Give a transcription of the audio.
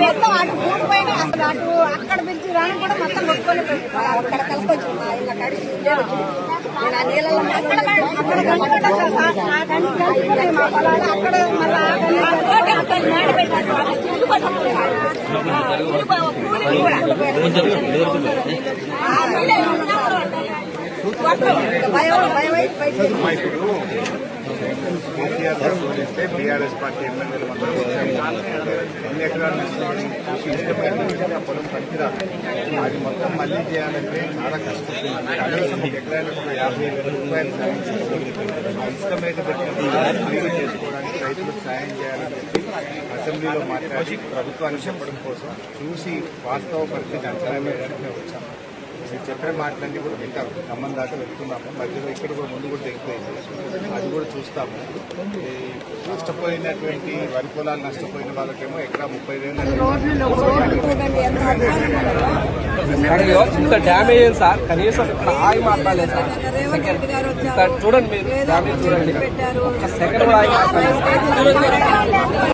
మొత్తం అటు భూమి పైన అసలు అటు అక్కడ పిలిచి రాని కూడా మొత్తం కొట్టుకొని అక్కడ కలిపొచ్చు మా పొలాలు అక్కడ కేసీఆర్ పోలిస్తే బీఆర్ఎస్ పార్టీ ఎమ్మెల్యేలు అందరూ ఎన్ని ఎకరాలు చూసి ఇష్టమైన పొలం పనికిరాదు. అది మొత్తం మళ్ళీ చేయాలంటే చాలా కష్టపడుతుంది. కనీసం ఒక ఎకరాలకు 50,000 రూపాయలు సాయం చేస్తుంది. ఇష్టమైన పెట్టిన చేసుకోవడానికి రైతులకు సాయం చేయాలని చెప్పి అసెంబ్లీలో మాట్లాడి ప్రభుత్వాన్ని చెప్పడం కోసం చూసి వాస్తవ పరిస్థితి అంచనా వేయడానికి మేము వచ్చాము. మీరు చెప్పిన మాటలన్నీ కూడా వింటాము, ఖమ్మం దాకా వెళ్తున్నాము. మధ్యలో ఇక్కడ కూడా ముందు కూడా తెగిపోయింది, అది కూడా చూస్తాము. నష్టపోయినటువంటి వరి పొలాలు నష్టపోయిన వాళ్ళకేమో ఎకరా 30,000 ఇంత డ్యామేజ్ అయింది సార్. కనీసం ఆగి మాట్లాడలేదు సార్. చూడండి మీరు డ్యామేజ్ చూడండి, సెకండ్ కూడా ఆగి మాట్లాడలేదు.